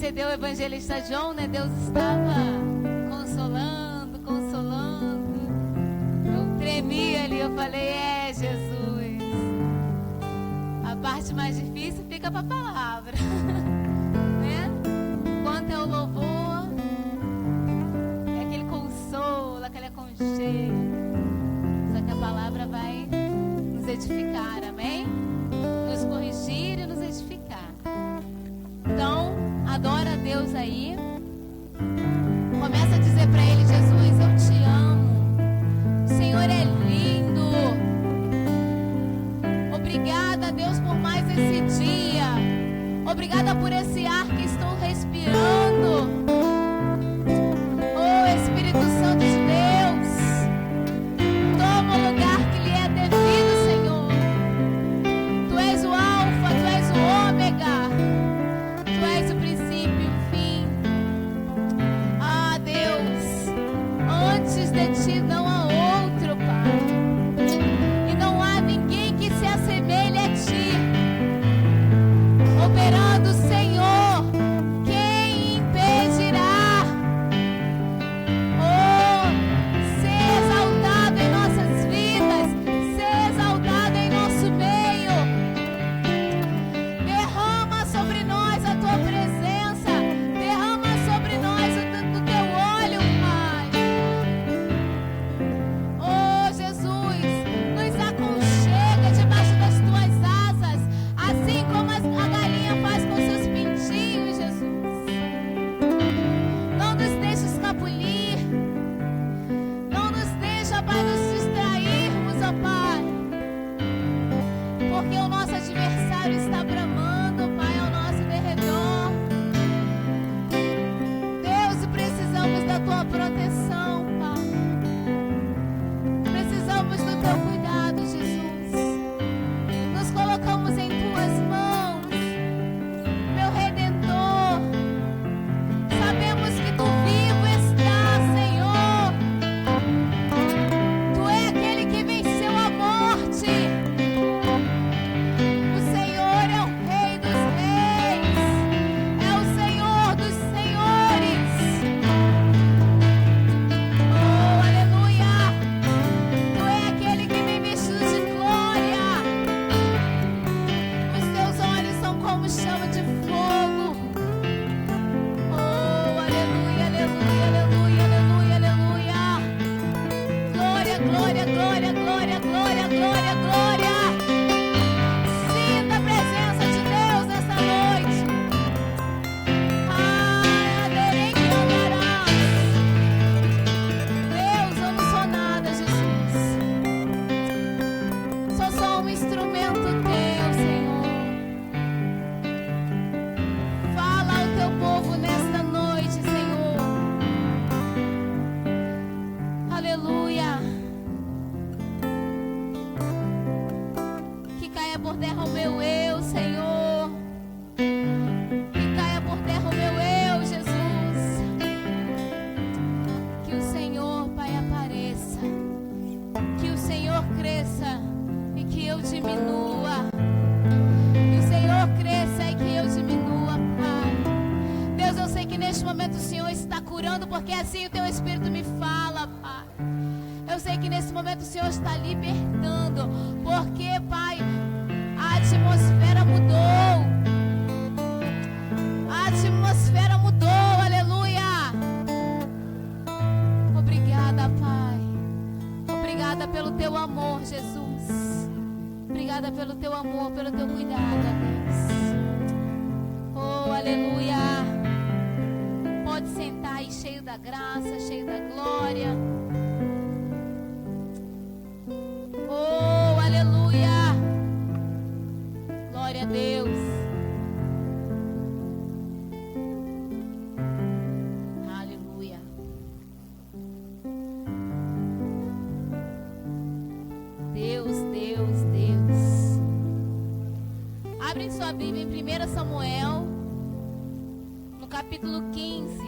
antecedeu o evangelista João, né? Deus estava consolando. Eu tremi ali, eu falei, Jesus. A parte mais difícil fica para a palavra, né? Enquanto é o louvor, é aquele consolo, aquele aconchego. Só que a palavra vai nos edificar, amém? Nos corrigir e nos edificar. Então, adora a Deus aí. Começa a dizer para Ele, Jesus, eu te amo. O Senhor é lindo. Obrigada, Deus, por mais esse dia. Obrigada por esse ar que estou respirando. Oh, Espírito Santo de Deus, toma o lugar que lhe é devido, Senhor. Tu és o Alfa, Tu és o Ômega. Tu és o princípio e o fim. Ah, Deus, antes de Ti não há outro, Pai. E não há ninguém que se assemelhe a Ti. Operando, Senhor, quem impedirá? Oh, ser exaltado em nossas vidas, ser exaltado em nosso meio. Derrama sobre nós a Tua presença, derrama sobre nós o Teu olho, Pai. Oh, Jesus, nos aconchega debaixo das Tuas asas, assim como a galinha faz com seus pintinhos, Jesus. Não nos deixe escapulir, não nos deixa, Pai, nos distrairmos, ó Pai, porque o nosso adversário está bramando, Pai, ao nosso derredor. Deus, precisamos da Tua proteção, Pai. Precisamos do Teu cuidado, Jesus. Nos colocamos em Tuas mãos, meu Redentor. Sabemos que Tu vivo estás, Senhor. Tu é aquele que venceu a morte. O Senhor é o Rei dos Reis, é o Senhor dos Senhores. Oh, aleluia! Tu é aquele que vem vestido de glória. Os Teus olhos são como chama de fogo. Oh, aleluia, aleluia, aleluia, aleluia, aleluia. Glória, glória, glória, glória, glória, glória, glória. Sinta a presença de Deus nessa noite. Ai, adorei que amarás. Deus, eu não sou nada, Jesus. Sou só um instrumento Teu, Senhor. Fala ao Teu povo nesta noite, Senhor. Aleluia. Que caia por terra o meu eu, Senhor. Que caia por terra o meu eu, Jesus. Que o Senhor, Pai, apareça. Que o Senhor cresça e que eu diminua. Que o Senhor cresça e que eu diminua, Pai. Deus, eu sei que neste momento o Senhor está curando, porque assim o Teu Espírito me fala, Pai. Eu sei que nesse momento o Senhor está libertando, porque, Pai, a atmosfera mudou. A atmosfera mudou, aleluia. Obrigada, Pai. Obrigada pelo Teu amor, Jesus. Obrigada pelo Teu amor, pelo Teu cuidado, Deus. Oh, aleluia. Pode sentar aí, cheio da graça, cheio da glória. Oh, aleluia. Glória a Deus. Aleluia. Deus, Deus, Deus. Abre sua Bíblia em 1 Samuel, no capítulo 15.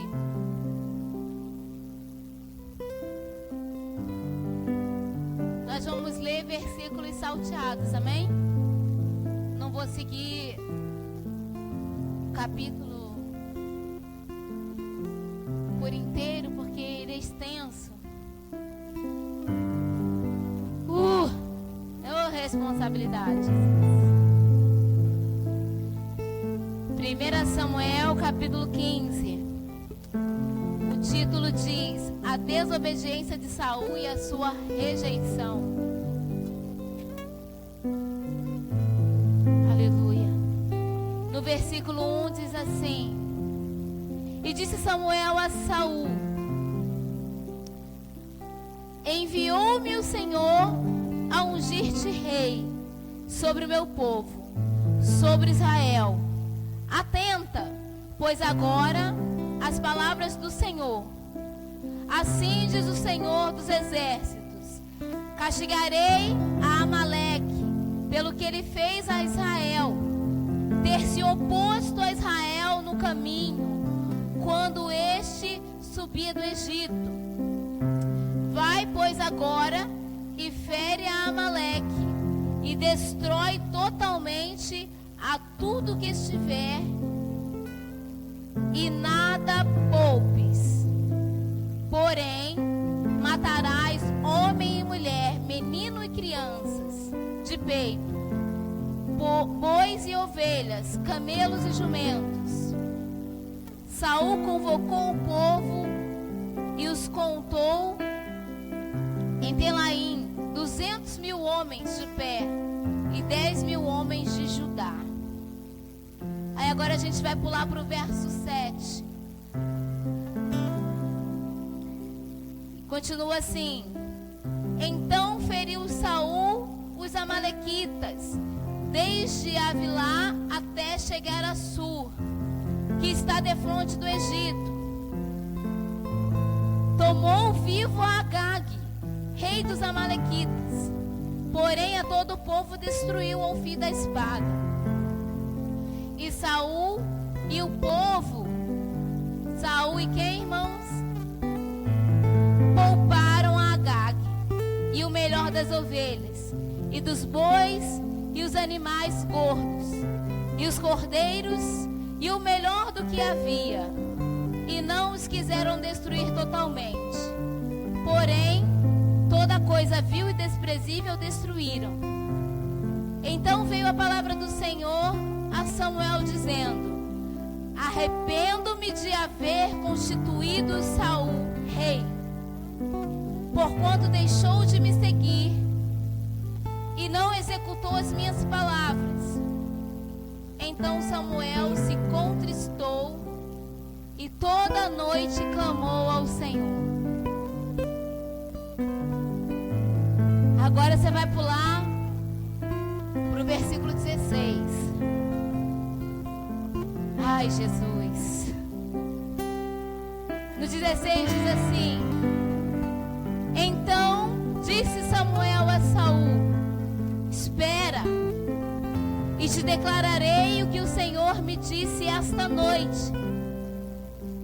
Nós vamos ler versículos salteados, amém? Não vou seguir o capítulo por inteiro, porque ele é extenso. Responsabilidade. 1 Samuel capítulo 15. O título diz: a desobediência de Saul e a sua rejeição. Aleluia. No versículo 1 diz assim: e disse Samuel a Saul: enviou-me o Senhor a ungir-te rei sobre o meu povo, sobre Israel. Atenta, pois agora as palavras do Senhor. Assim diz o Senhor dos exércitos: castigarei a Amaleque pelo que ele fez a Israel, ter se oposto a Israel no caminho, quando este subia do Egito. Vai, pois, agora e fere a Amaleque e destrói totalmente a tudo que estiver, e nada poupes. Porém, matarás homem e mulher, menino e crianças, de peito, bois e ovelhas, camelos e jumentos. Saul convocou o povo e os contou em Telaim, 200.000 homens de pé e 10.000 homens de Judá. Aí agora a gente vai pular para o verso 7. Continua assim: então feriu Saul os amalequitas, desde Avilá até chegar a Sur, que está defronte do Egito. Tomou vivo a Agag, rei dos amalequitas, porém a todo o povo destruiu ao fim da espada. E Saul e o povo, Saul e quem, irmãos? Pouparam a Agag e o melhor das ovelhas, e dos bois, e os animais gordos, e os cordeiros, e o melhor do que havia, e não os quiseram destruir totalmente. Porém, toda coisa vil e desprezível destruíram. Então veio a palavra do Senhor a Samuel dizendo: arrependo-me de haver constituído Saul rei, porquanto deixou de me seguir e não executou as minhas palavras. Então Samuel se contristou e toda a noite clamou ao Senhor. Agora você vai pular para o versículo 16. Ai, Jesus. No 16 diz assim: então disse Samuel a Saul: espera, e te declararei o que o Senhor me disse esta noite.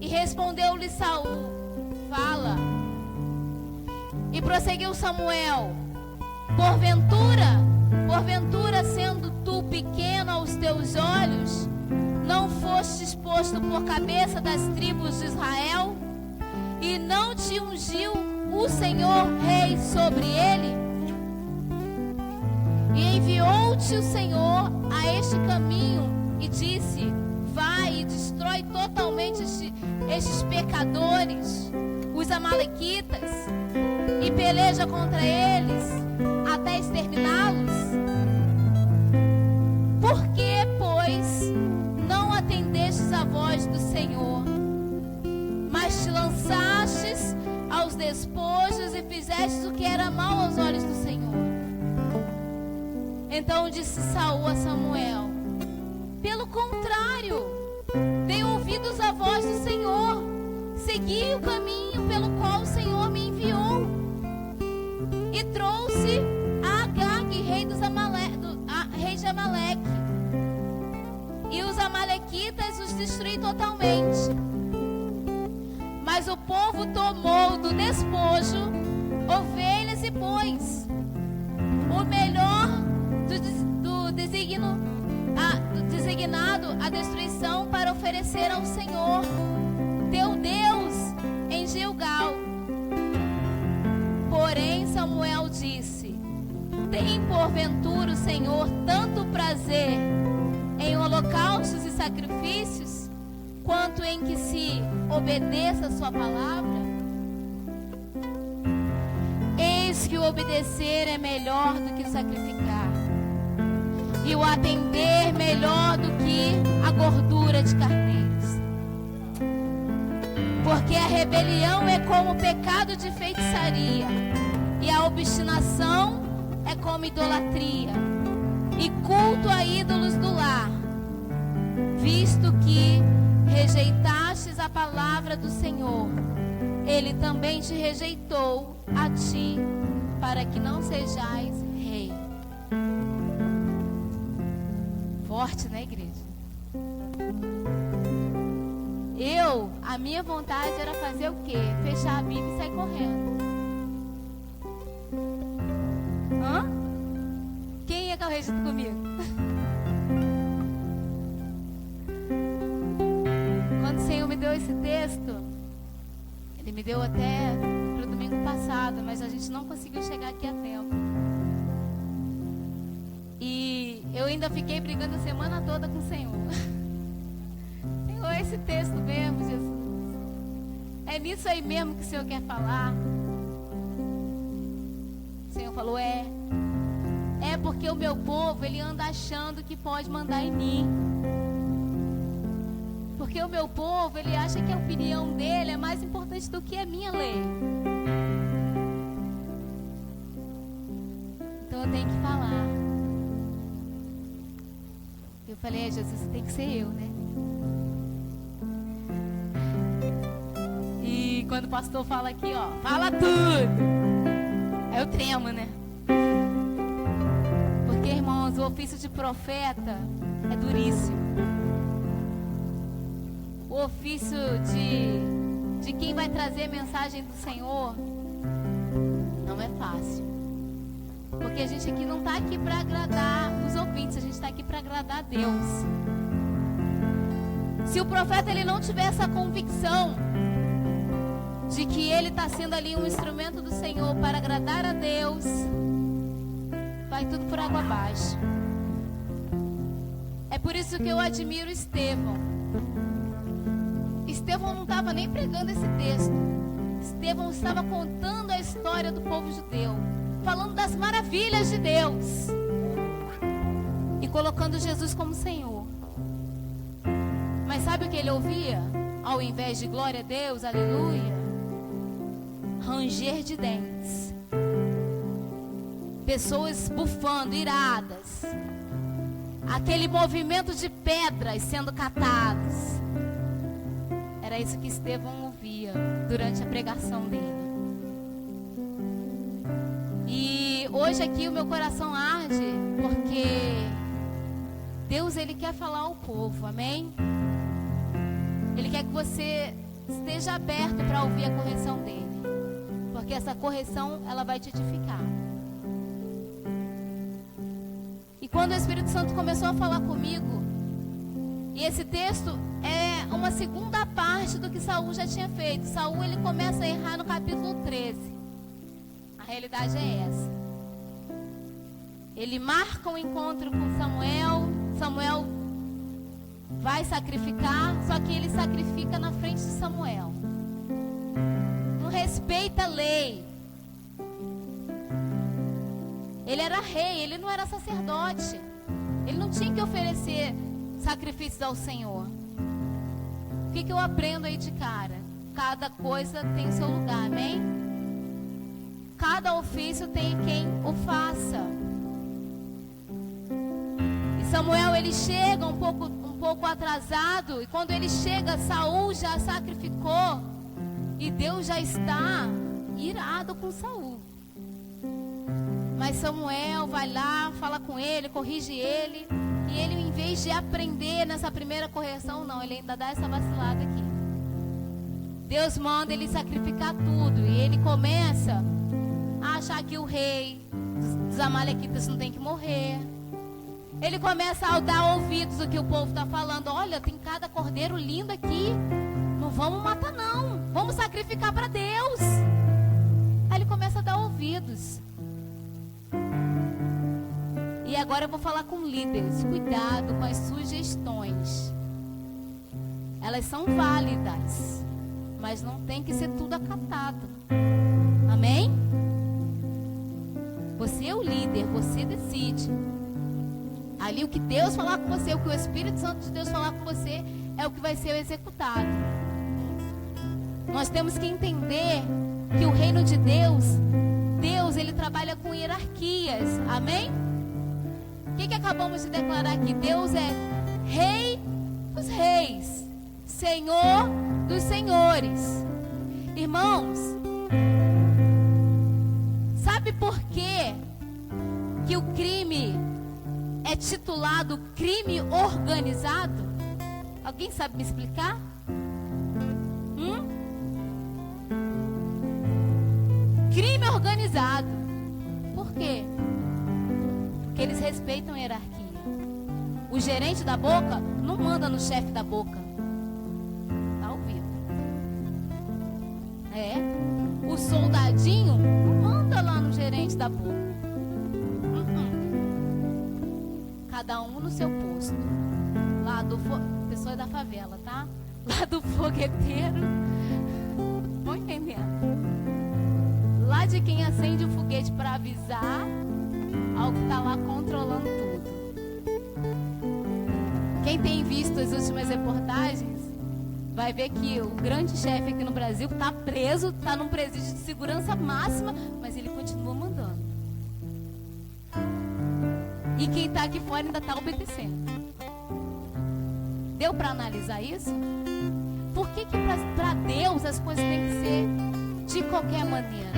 E respondeu-lhe Saul: fala. E prosseguiu Samuel: porventura, sendo tu pequeno aos teus olhos, não fostes posto por cabeça das tribos de Israel? E não te ungiu o Senhor rei sobre ele? E enviou-te o Senhor a este caminho e disse: vai e destrói totalmente estes pecadores, os amalequitas, e peleja contra eles até exterminá-los? Por que, pois, não atendestes a voz do Senhor, mas te lançastes aos despojos e fizestes o que era mal aos olhos do Senhor? Então disse Saul a Samuel: pelo contrário, dei ouvidos à voz do Senhor, segui o caminho pelo qual o Senhor me enviou, e trouxe a Agag, rei de Amaleque, e os amalequitas os destruí totalmente. Mas o povo tomou do despojo ovelhas e bois, o melhor do designado a destruição, para oferecer ao Senhor teu Deus tem porventura o Senhor tanto prazer em holocaustos e sacrifícios, quanto em que se obedeça a sua palavra? Eis que o obedecer é melhor do que sacrificar, e o atender melhor do que a gordura de carneiros. Porque a rebelião é como pecado de feitiçaria, e a obstinação é como idolatria e culto a ídolos do lar, visto que rejeitastes a palavra do Senhor, Ele também te rejeitou a ti, para que não sejais rei. Forte, né, igreja? A minha vontade era fazer o quê? Fechar a Bíblia e sair correndo. Quem é que acredita comigo? Quando o Senhor me deu esse texto, Ele me deu até pro domingo passado, mas a gente não conseguiu chegar aqui a tempo. E eu ainda fiquei brigando a semana toda com o Senhor. Senhor, esse texto mesmo, Jesus. É nisso aí mesmo que o Senhor quer falar? O Senhor falou, é porque o meu povo, ele anda achando que pode mandar em mim. Porque o meu povo, ele acha que a opinião dele é mais importante do que a minha lei. Então eu tenho que falar. Eu falei, Jesus, tem que ser eu, né? E quando o pastor fala aqui, ó, fala tudo. Aí eu tremo, né? Porque, irmãos, o ofício de profeta é duríssimo. O ofício de quem vai trazer a mensagem do Senhor não é fácil. Porque a gente aqui não está aqui para agradar os ouvintes, a gente está aqui para agradar a Deus. Se o profeta ele não tiver essa convicção de que ele está sendo ali um instrumento do Senhor para agradar a Deus, vai tudo por água abaixo. É por isso que eu admiro Estevão. Estevão não estava nem pregando esse texto. Estevão estava contando a história do povo judeu, falando das maravilhas de Deus e colocando Jesus como Senhor. Mas sabe o que ele ouvia? Ao invés de glória a Deus, aleluia, ranger de dentes, pessoas bufando, iradas, aquele movimento de pedras sendo catadas. Era isso que Estevão ouvia durante a pregação dele. E hoje aqui o meu coração arde porque Deus, Ele quer falar ao povo, amém? Ele quer que você esteja aberto para ouvir a correção dele, porque essa correção, ela vai te edificar. E quando o Espírito Santo começou a falar comigo, e esse texto é uma segunda parte do que Saul já tinha feito. Saul, ele começa a errar no capítulo 13. A realidade é essa. Ele marca um encontro com Samuel. Samuel vai sacrificar, só que ele sacrifica na frente de Samuel. Não respeita a lei. Ele era rei, ele não era sacerdote. Ele não tinha que oferecer sacrifícios ao Senhor. O que eu aprendo aí de cara? Cada coisa tem o seu lugar, amém? Cada ofício tem quem o faça. E Samuel, ele chega um pouco atrasado, e quando ele chega, Saul já sacrificou, e Deus já está irado com Saul. Mas Samuel vai lá, fala com ele, corrige ele, e ele, em vez de aprender nessa primeira correção, não, ele ainda dá essa vacilada aqui. Deus manda ele sacrificar tudo, e ele começa a achar que o rei dos amalequitas não tem que morrer. Ele começa a dar ouvidos ao que o povo está falando. Olha, tem cada cordeiro lindo aqui, não vamos matar não, vamos sacrificar para Deus. Aí ele começa a dar ouvidos. E agora eu vou falar com líderes. Cuidado com as sugestões. Elas são válidas, mas não tem que ser tudo acatado. Amém? Você é o líder, você decide. Ali o que Deus falar com você, o que o Espírito Santo de Deus falar com você, é o que vai ser executado. Nós temos que entender que o reino de Deus, ele trabalha com hierarquias. Amém? O que acabamos de declarar aqui? Deus é Rei dos reis, Senhor dos senhores. Irmãos, sabe por quê que o crime é titulado crime organizado? Alguém sabe me explicar? Crime organizado. Por quê? Porque eles respeitam a hierarquia. O gerente da boca não manda no chefe da boca. Tá ouvindo? O soldadinho não manda lá no gerente da boca. Cada um no seu posto. Lá do pessoa da favela, tá? Lá do fogueteiro. Vão entendendo? Lá de quem acende o foguete para avisar ao que está lá controlando tudo. Quem tem visto as últimas reportagens vai ver que o grande chefe aqui no Brasil está preso, está num presídio de segurança máxima, mas ele continua mandando. E quem está aqui fora ainda está obedecendo. Deu para analisar isso? Por que para Deus as coisas têm que ser de qualquer maneira?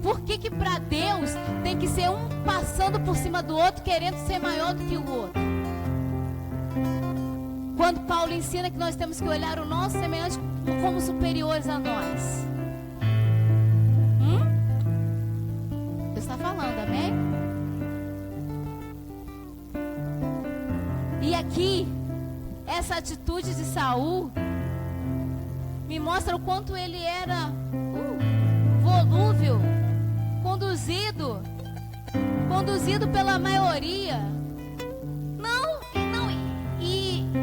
Por que para Deus tem que ser um passando por cima do outro, querendo ser maior do que o outro? Quando Paulo ensina que nós temos que olhar o nosso semelhante como superiores a nós. Deus está falando, amém? E aqui, essa atitude de Saul me mostra o quanto ele era volúvel, conduzido pela maioria.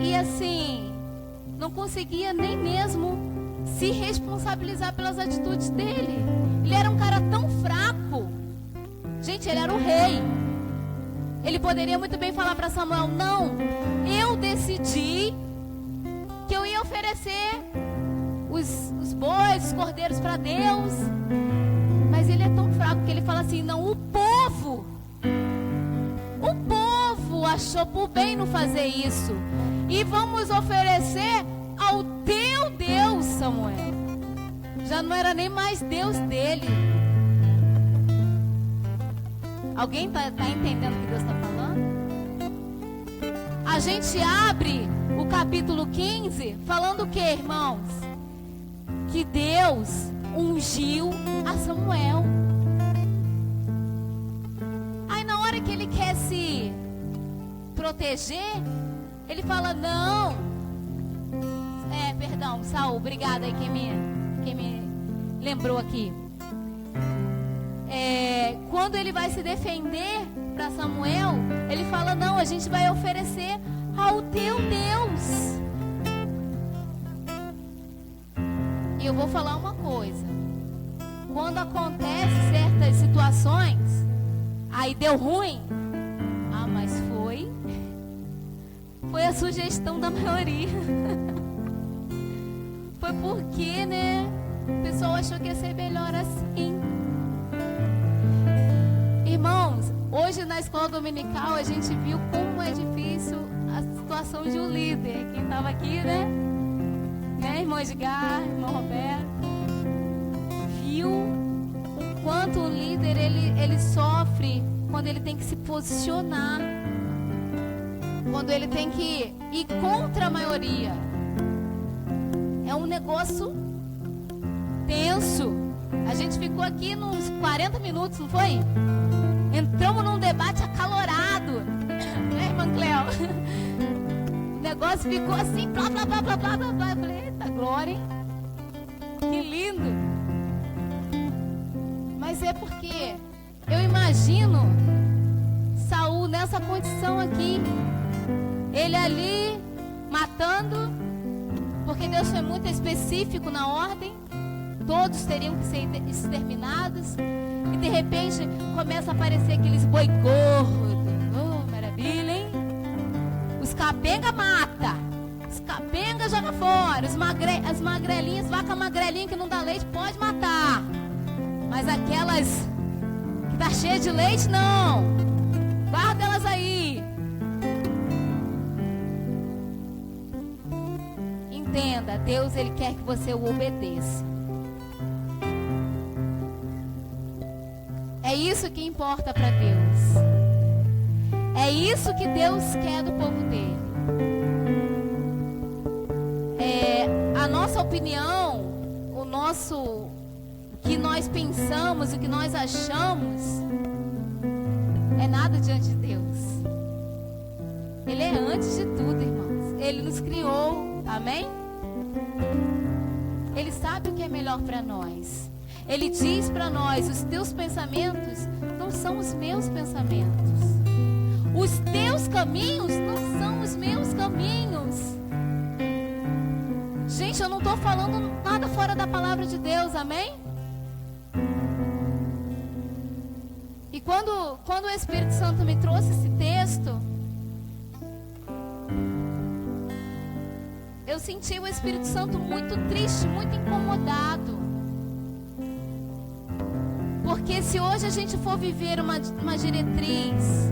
E assim, não conseguia nem mesmo se responsabilizar pelas atitudes dele. Ele era um cara tão fraco. Gente, ele era o rei. Ele poderia muito bem falar para Samuel: não, eu decidi que eu ia oferecer os bois, os cordeiros para Deus. Mas ele é tão fraco que ele fala assim: não, o povo achou por bem não fazer isso, e vamos oferecer ao teu Deus, Samuel. Já não era nem mais Deus dele. Alguém tá entendendo o que Deus está falando? A gente abre o capítulo 15 falando o que, irmãos? Que Deus ungiu a Samuel. Aí na hora que ele quer se proteger, ele fala: não. Perdão, Saul, obrigada aí quem me lembrou aqui. Quando ele vai se defender para Samuel, ele fala: não, a gente vai oferecer ao teu Deus. E eu vou falar uma coisa: quando acontece certas situações, aí deu ruim, mas foi a sugestão da maioria. Foi porque, o pessoal achou que ia ser melhor assim. Irmãos, hoje na escola dominical a gente viu como é difícil a situação de um líder. Quem estava aqui, irmão Edgar, irmão Roberto, viu o quanto o líder ele sofre quando ele tem que se posicionar, quando ele tem que ir contra a maioria. É um negócio tenso. A gente ficou aqui uns 40 minutos, não foi? Entramos num debate acalorado, irmã Cleo? O negócio ficou assim, blá, blá, blá, blá, blá, blá, blá. Eu falei: eita glória, hein? Que lindo. Mas é porque Eu imagino Saul nessa condição aqui. Ele ali matando, porque Deus foi muito específico na ordem. Todos teriam que ser exterminados. E de repente começa a aparecer aqueles boi gordos. Oh, maravilha, hein? Os capenga mata. Os capenga joga fora. As magrelinhas, vaca magrelinha que não dá leite, pode matar. Mas aquelas que tá cheia de leite, não. Guarda elas aí. Entenda, Deus, Ele quer que você o obedeça. É isso que importa para Deus. É isso que Deus quer do povo dele. A nossa opinião, o que nós pensamos, o que nós achamos, é nada diante de Deus. Ele é antes de tudo, irmãos. Ele nos criou, amém? Ele sabe o que é melhor para nós. Ele diz para nós: os teus pensamentos não são os meus pensamentos. Os teus caminhos não são os meus caminhos. Gente, eu não estou falando nada fora da palavra de Deus, amém? E quando o Espírito Santo me trouxe esse texto, eu senti o Espírito Santo muito triste, muito incomodado. Porque se hoje a gente for viver uma diretriz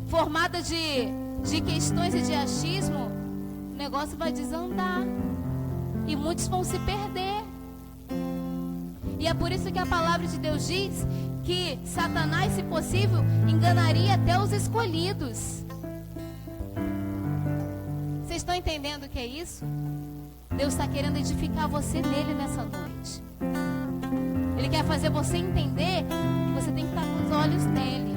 formada de questões e de achismo, o negócio vai desandar. E muitos vão se perder. E é por isso que a palavra de Deus diz que Satanás, se possível, enganaria até os escolhidos. Vocês estão entendendo o que é isso? Deus está querendo edificar você nele nessa noite. Ele quer fazer você entender que você tem que estar com os olhos nele.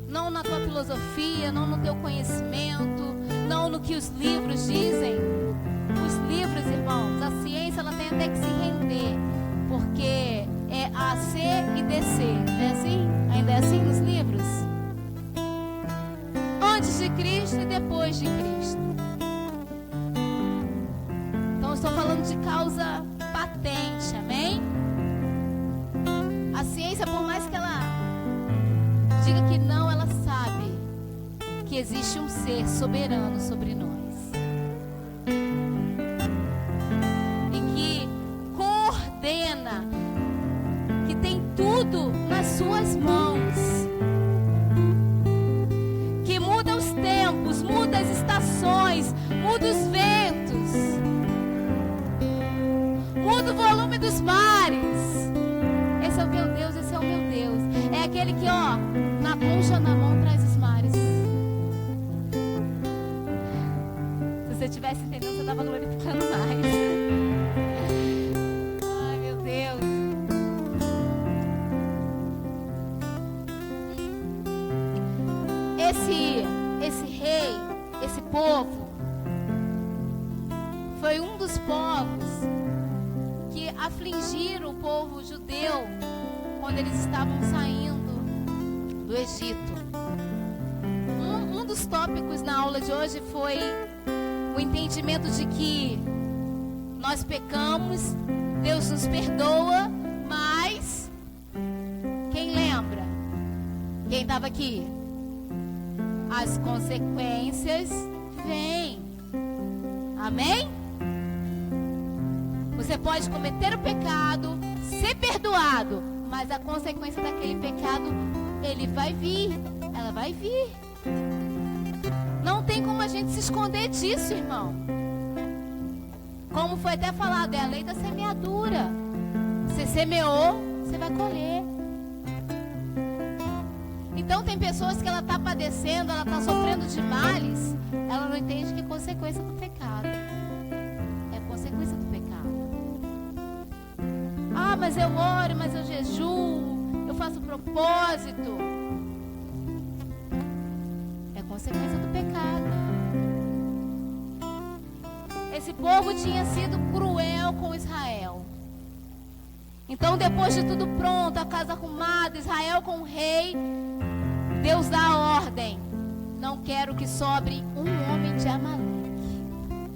Não na tua filosofia, não no teu conhecimento, não no que os livros dizem. Os livros, irmãos, a ciência, ela tem até que se render, porque é AC e DC, não é assim? Ainda é assim nos livros? Antes de Cristo e depois de Cristo. Então eu estou falando de causa patente, amém? A ciência, por mais que ela diga que não, ela sabe que existe um ser soberano sobre nós. E que coordena, que tem tudo nas suas mãos. Que muda os tempos, muda as estações, muda os ventos, muda o volume dos mares. Esse é o meu Deus, esse é o meu Deus. É aquele que, ó, na concha na mão traz os mares. Se você tivesse entendendo, você estava glorificando mais. Ai, meu Deus. Esse rei, esse povo, foi um dos povos que afligiram o povo judeu quando eles estavam saindo do Egito. Um dos tópicos na aula de hoje foi o entendimento de que nós pecamos, Deus nos perdoa, mas quem lembra? Quem estava aqui? As consequências vêm. Amém? Você pode cometer o pecado, ser perdoado, mas a consequência daquele pecado, ele vai vir. Ela vai vir. Não tem como a gente se esconder disso, irmão. Como foi até falado, é a lei da semeadura. Você semeou, você vai colher. Então tem pessoas que ela está padecendo, ela está sofrendo de males, ela não entende que é consequência do pecado. É consequência do pecado. Ah, mas eu oro, mas eu jejuo, eu faço propósito. É consequência do pecado. Esse povo tinha sido cruel com Israel. Então Então, depois de tudo pronto, a casa arrumada, Israel com o rei, Deus dá a ordem: não quero que sobre um homem de Amaleque.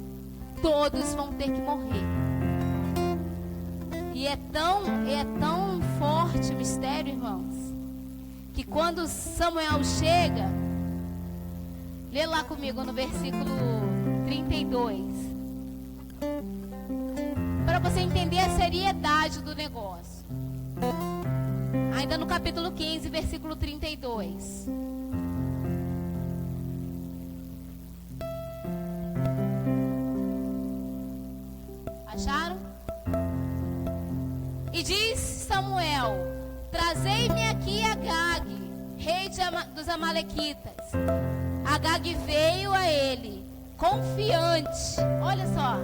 Todos vão ter que morrer. E é tão forte o mistério, irmãos, que quando Samuel chega, lê lá comigo no versículo 32, para você entender a seriedade do negócio. Ainda no capítulo 15, versículo 32. Acharam? E diz Samuel: trazei-me aqui Agag, rei dos Amalequitas. Agag veio a ele, confiante. Olha só.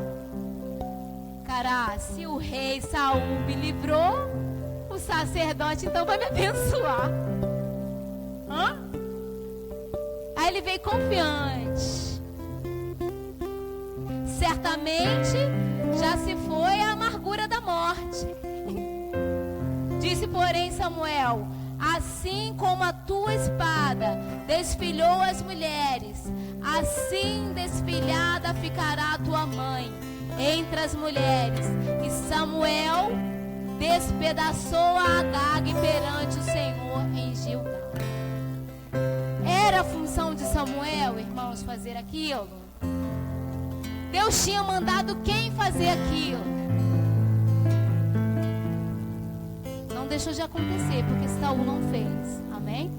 Cara, se o rei Saul me livrou, o sacerdote então vai me abençoar. Hã? Aí ele veio confiante. Certamente já se foi a amargura da morte. Disse, porém, Samuel: assim como a tua espada desfilhou as mulheres, assim desfilhada ficará a tua mãe entre as mulheres. E Samuel despedaçou a Agag perante o Senhor em Gilgal. Era a função de Samuel, irmãos, fazer aquilo. Deus tinha mandado quem fazer aquilo. Não deixou de acontecer, porque Saul não fez. Amém?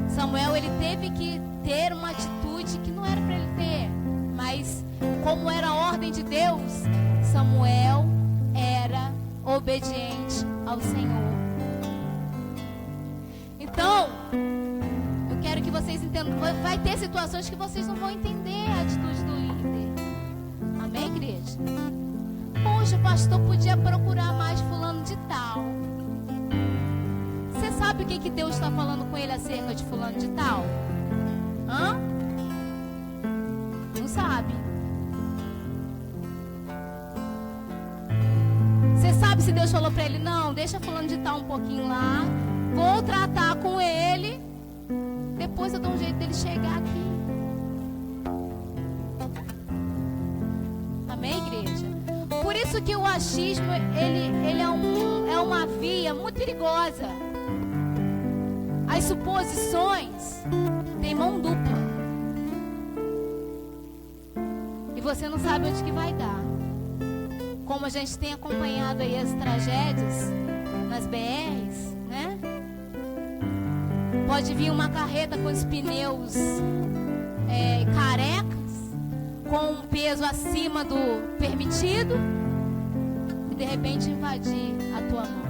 Samuel, ele teve que ter uma atitude que não era para ele ter, mas como era a ordem de Deus, Samuel era obediente ao Senhor. Então, eu quero que vocês entendam. Vai ter situações que vocês não vão entender a atitude do líder. Amém, igreja? Poxa, o pastor podia procurar mais fulano de tal. Você sabe o que Deus está falando com ele acerca de fulano de tal? Hã? Não sabe. Você sabe se Deus falou para ele: não, deixa fulano de tal um pouquinho lá, vou tratar com ele, depois eu dou um jeito dele chegar aqui. Amém, igreja? Por isso que o achismo, ele é uma via muito perigosa. As suposições têm mão dupla. E você não sabe onde que vai dar. Como a gente tem acompanhado aí as tragédias nas BRs, né? Pode vir uma carreta com os pneus carecas, com um peso acima do permitido, e de repente invadir a tua mão.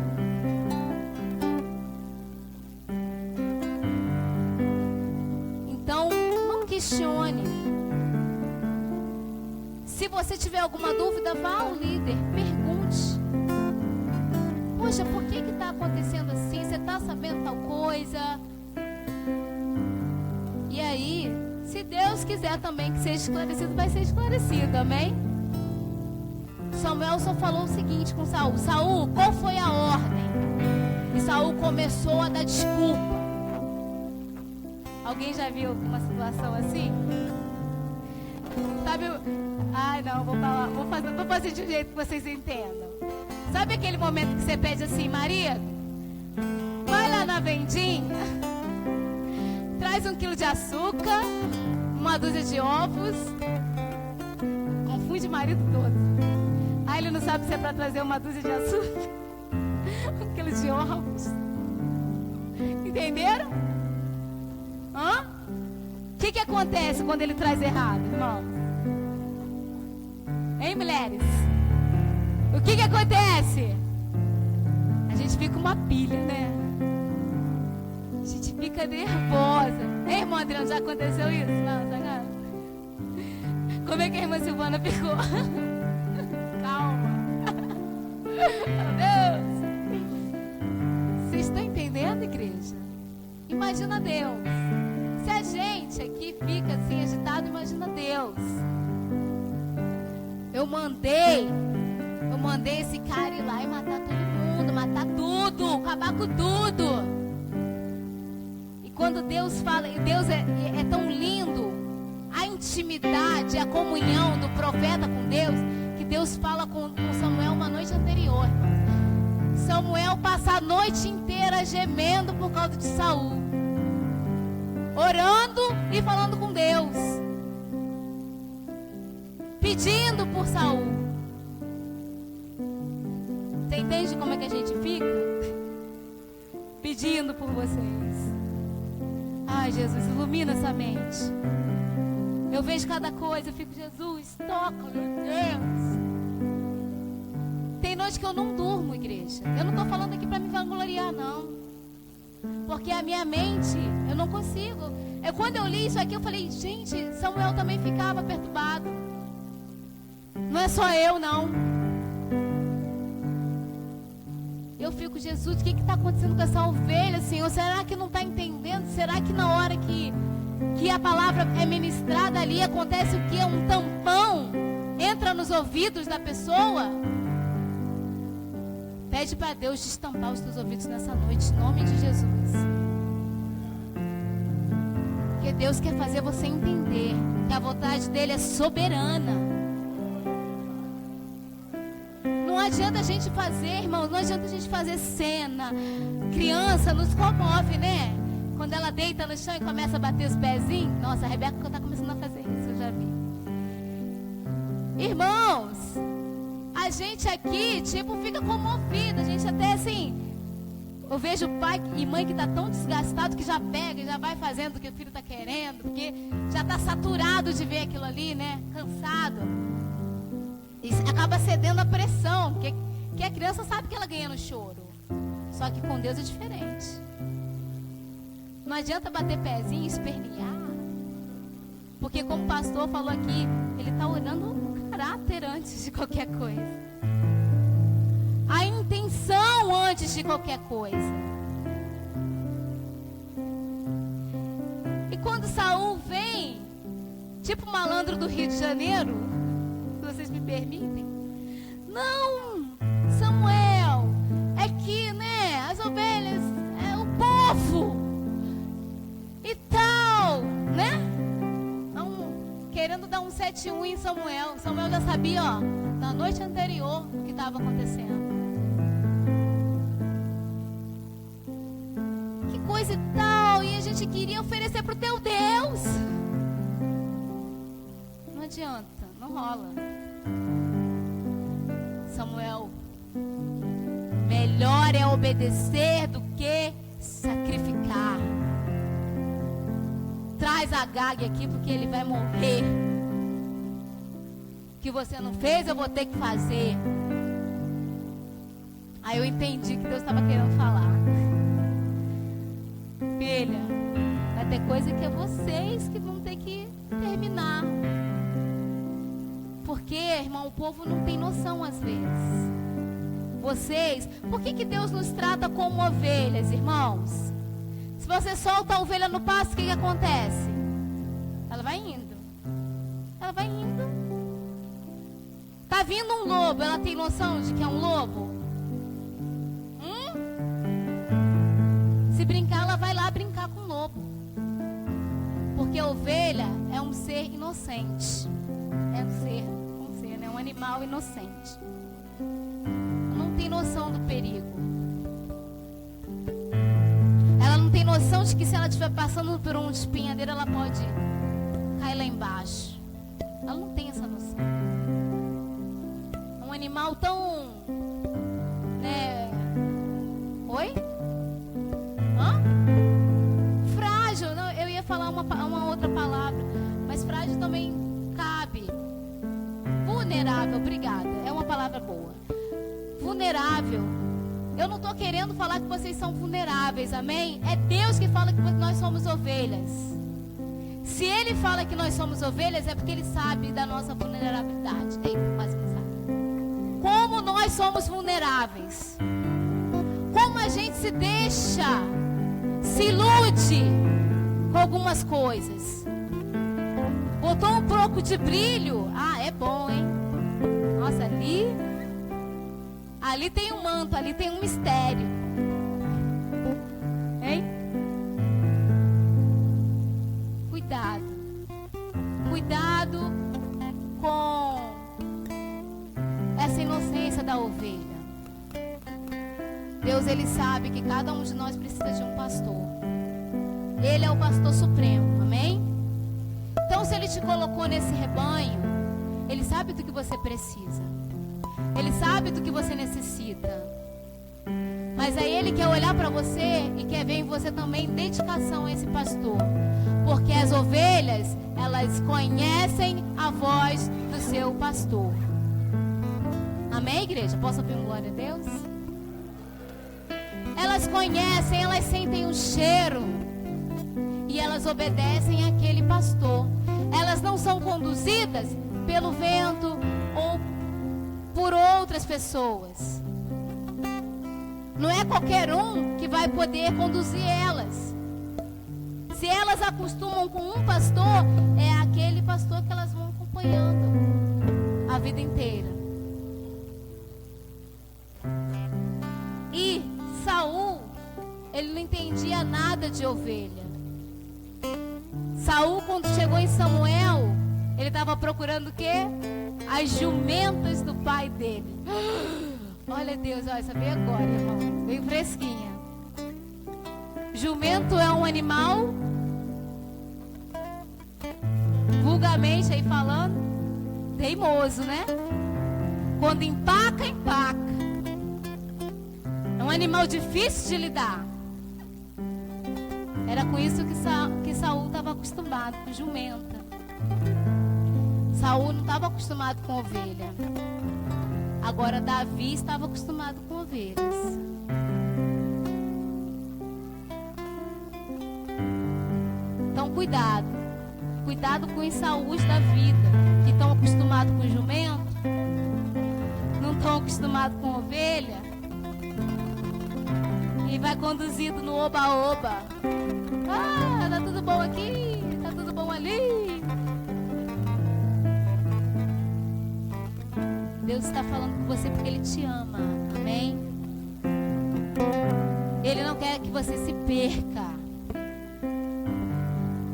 Então, não questione. Se você tiver alguma dúvida, vá ao líder, pergunte. Poxa, por que está acontecendo assim? Você está sabendo tal coisa? E aí, se Deus quiser também que seja esclarecido, vai ser esclarecido, amém? Samuel só falou o seguinte com Saul: Saul, qual foi a ordem? E Saul começou a dar desculpa. Alguém já viu uma situação assim? Sabe, não, vou fazer de um jeito que vocês entendam. Sabe aquele momento que você pede assim: marido, vai lá na vendinha, traz 1 quilo de açúcar, uma dúzia de ovos. Confunde o marido todo. Aí ele não sabe se é para trazer uma dúzia de açúcar, 1 quilo de ovos. Entenderam? Hã? O que acontece quando ele traz errado, irmão? Hein, mulheres? O que acontece? A gente fica uma pilha, né? A gente fica nervosa. Ei, irmão Adriano, já aconteceu isso? Não, tá. Como é que a irmã Silvana ficou? Calma. Meu Deus. Vocês estão entendendo, igreja? Imagina Deus. Se a gente aqui fica assim agitado, imagina Deus. Eu mandei mandei esse cara ir lá e matar todo mundo, matar tudo, acabar com tudo. E quando Deus fala, Deus é tão lindo, a intimidade, a comunhão do profeta com Deus, que Deus fala com Samuel uma noite anterior. Samuel passa a noite inteira gemendo por causa de Saul, orando e falando com Deus, pedindo por Saul. Você entende como é que a gente fica? Pedindo por vocês. Ai, Jesus, ilumina essa mente. Eu vejo cada coisa, eu fico, Jesus, toca, meu Deus. Tem noite que eu não durmo, igreja. Eu não estou falando aqui para me vangloriar, não. Porque a minha mente, eu não consigo. Quando eu li isso aqui, eu falei, gente, Samuel também ficava perturbado. Não é só eu, não. Eu fico, Jesus, o que está acontecendo com essa ovelha, Senhor? Será que não está entendendo? Será que na hora que a palavra é ministrada ali, acontece o que? Um tampão entra nos ouvidos da pessoa? Pede para Deus destampar os teus ouvidos nessa noite, em nome de Jesus. Porque Deus quer fazer você entender que a vontade dele é soberana. Não adianta a gente fazer, irmãos, não adianta a gente fazer cena. Criança nos comove, né? Quando ela deita no chão e começa a bater os pezinhos. Nossa, a Rebeca está começando a fazer isso, eu já vi. Irmãos, a gente aqui, tipo, fica comovido. A gente até assim, eu vejo pai e mãe que tá tão desgastado que já pega e já vai fazendo o que o filho está querendo, porque já está saturado de ver aquilo ali, né? Cansado. E acaba cedendo a pressão, porque a criança sabe que ela ganha no choro. Só que com Deus é diferente. Não adianta bater pezinho e espernear. Porque como o pastor falou aqui, ele está orando o caráter antes de qualquer coisa. A intenção antes de qualquer coisa. E quando Saul vem, tipo malandro do Rio de Janeiro, se vocês me permitem, não, Samuel, é que, né, as ovelhas, é o povo e tal, né? Querendo dar um 7-1 em Samuel. Samuel já sabia, ó, na noite anterior o que estava acontecendo. Que coisa e tal, e a gente queria oferecer pro teu Deus. Não adianta, não rola. Samuel, melhor é obedecer do que sacrificar. Traz Agag aqui porque ele vai morrer. O que você não fez, eu vou ter que fazer. Aí eu entendi que Deus estava querendo falar. Filha, vai ter coisa que é vocês que vão ter que terminar. Porque, irmão, o povo não tem noção às vezes. Vocês, por que Deus nos trata como ovelhas, irmãos? Se você solta a ovelha no pasto, o que acontece? Ela vai indo. Ela vai indo. Tá vindo um lobo, ela tem noção de que é um lobo? Se brincar, ela vai lá brincar com o lobo. Porque a ovelha é um ser inocente. É um ser, né? Um animal inocente. Ela não tem noção do perigo. Ela não tem noção de que se ela estiver passando por um espinhadeiro, ela pode cair lá embaixo. Ela não tem essa noção. É um animal tão, né? Oi? Hã? Frágil. Não, eu ia falar uma outra palavra, mas frágil também cabe. Vulnerável, obrigada. É uma palavra boa. Vulnerável. Eu não estou querendo falar que vocês são vulneráveis, amém? É Deus que fala que nós somos ovelhas. Se Ele fala que nós somos ovelhas, é porque Ele sabe da nossa vulnerabilidade. Eita, quase que sabe. Como nós somos vulneráveis. Como a gente se deixa, se ilude com algumas coisas. Botou um pouco de brilho. Ah, é bom, hein? Nossa, ali Ali tem um manto, ali tem um mistério. Hein? Cuidado. Cuidado com essa inocência da ovelha. Deus, Ele sabe que cada um de nós precisa de um pastor. Ele é o pastor supremo, amém? Então, se Ele te colocou nesse rebanho, Ele sabe do que você precisa. Ele sabe do que você necessita. Mas aí Ele quer olhar para você e quer ver em você também dedicação a esse pastor. Porque as ovelhas, elas conhecem a voz do seu pastor. Amém, igreja? Posso ouvir um glória a Deus? Elas conhecem, elas sentem o cheiro. E elas obedecem àquele pastor. Elas não são conduzidas pelo vento ou por outras pessoas. Não é qualquer um que vai poder conduzir elas. Se elas acostumam com um pastor, é aquele pastor que elas vão acompanhando a vida inteira. E Saul, ele não entendia nada de ovelha. Saul, quando chegou em Samuel, ele estava procurando o quê? As jumentas do pai dele. Olha Deus, olha, sabia agora, irmão. Veio fresquinha. Jumento é um animal, vulgarmente aí falando, teimoso, né? Quando empaca, empaca. É um animal difícil de lidar. Era com isso que Saul estava acostumado, com jumenta. Saul não estava acostumado com ovelha. Agora Davi estava acostumado com ovelhas. Então cuidado. Cuidado com os Saús da vida, que estão acostumados com jumento, não estão acostumados com ovelha, e vai conduzido no oba-oba. Ah, tá tudo bom aqui, tá tudo bom ali. Deus está falando com você porque Ele te ama, amém? Ele não quer que você se perca.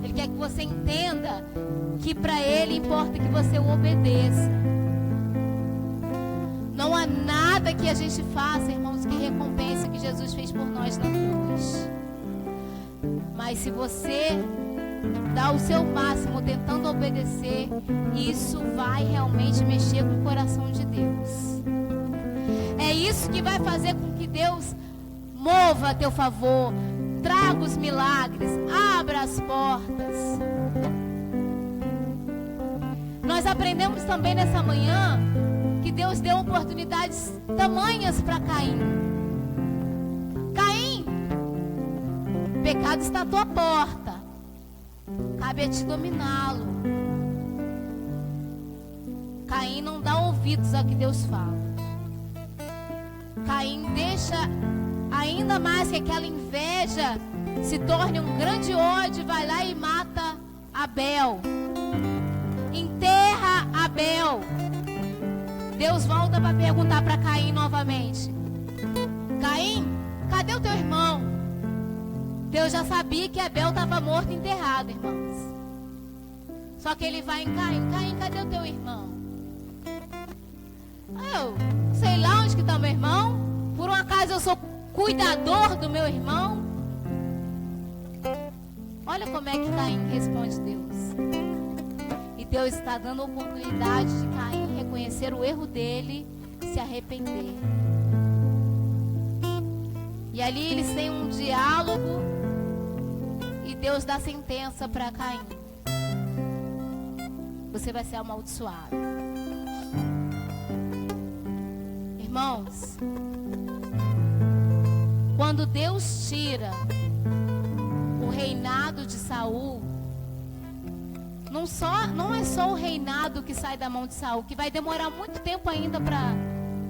Ele quer que você entenda que para Ele importa que você o obedeça. Não há nada que a gente faça, irmãos, que recompense o que Jesus fez por nós na cruz. Mas se você dá o seu máximo tentando obedecer, isso vai realmente mexer com o coração de Deus. É isso que vai fazer com que Deus mova a teu favor, traga os milagres, abra as portas. Nós aprendemos também nessa manhã que Deus deu oportunidades tamanhas para Caim. Caim, o pecado está à tua porta. Cabe a ti dominá-lo. Caim não dá ouvidos ao que Deus fala. Caim deixa ainda mais que aquela inveja se torne um grande ódio, vai lá e mata Abel. Enterra Abel. Deus volta para perguntar para Caim novamente: Caim, cadê o teu irmão? Deus já sabia que Abel estava morto e enterrado, irmãos. Só que ele vai em Caim: Caim, cadê o teu irmão? Eu sei lá onde que está meu irmão. Por um acaso eu sou cuidador do meu irmão? Olha como é que Caim responde Deus. E Deus está dando a oportunidade de Caim reconhecer o erro dele, se arrepender. E ali eles têm um diálogo e Deus dá sentença para Caim: você vai ser amaldiçoado. Irmãos, quando Deus tira o reinado de Saul, não é só o reinado que sai da mão de Saul, que vai demorar muito tempo ainda para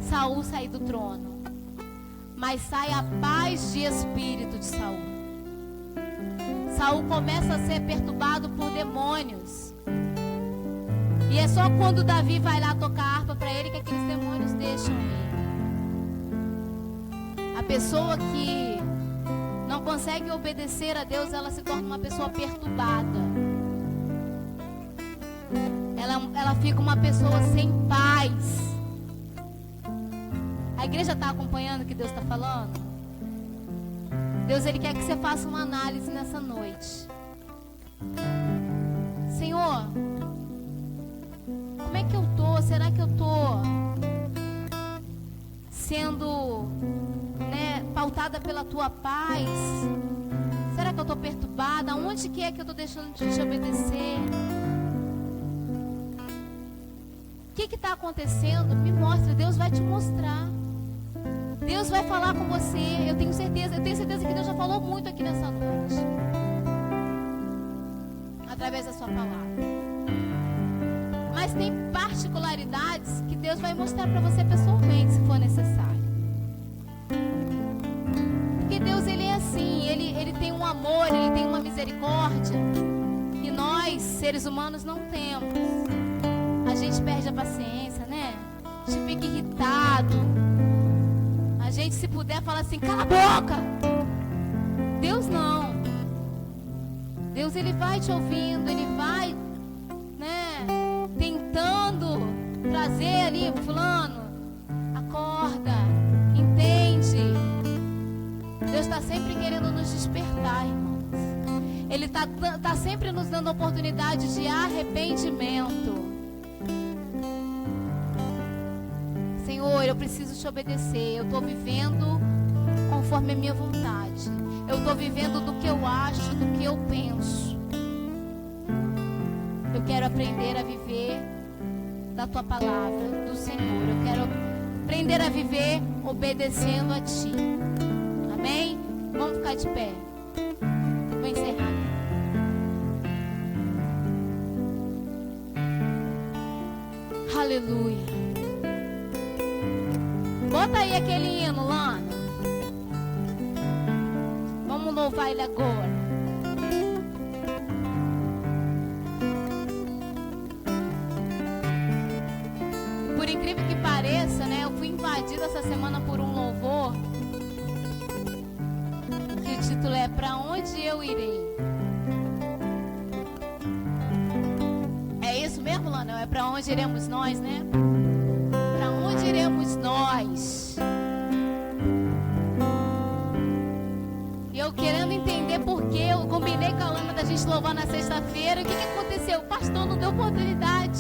Saul sair do trono, mas sai a paz de espírito de Saul. Saul começa a ser perturbado por demônios, e é só quando Davi vai lá tocar harpa para ele que aqueles demônios deixam ir. pessoa que não consegue obedecer a Deus, ela se torna uma pessoa perturbada. Ela fica uma pessoa sem paz. A igreja está acompanhando o que Deus está falando? Deus, Ele quer que você faça uma análise nessa noite. Senhor, como é que eu tô? Será que eu tô sendo, pautada pela tua paz? Será que eu tô perturbada? Onde que é que eu tô deixando de te obedecer? O que está acontecendo? Me mostra. Deus vai te mostrar. Deus vai falar com você. Eu tenho certeza que Deus já falou muito aqui nessa noite, através da sua palavra. Mas tem particularidades que Deus vai mostrar para você pessoalmente, se for necessário. Porque Deus, Ele é assim. Ele tem um amor, Ele tem uma misericórdia que nós, seres humanos, não temos. A gente perde a paciência, né? A gente fica irritado. A gente, se puder, fala assim, cala a boca. Deus não. Deus, Ele vai te ouvindo, Ele vai, tentando trazer ali, fulano, acorda, entende. Deus está sempre querendo nos despertar, irmãos. Ele está sempre nos dando oportunidade de arrependimento. Senhor, eu preciso te obedecer. Eu estou vivendo conforme a minha vontade. Eu estou vivendo do que eu acho, do que eu penso. Eu quero aprender a viver da tua palavra, do Senhor. Eu quero aprender a viver obedecendo a ti. Amém? Vamos ficar de pé. Vou encerrar. Aleluia. Bota aí aquele hino, Lana. Vamos louvar Ele agora. Por incrível que pareça, eu fui invadida essa semana por um louvor que o título é Pra Onde Eu Irei. É isso mesmo, Lana? É pra onde iremos nós, né? Para onde iremos nós? E eu querendo entender por que eu combinei com a Lana da gente louvar na sexta-feira. O que aconteceu? O pastor não deu oportunidade.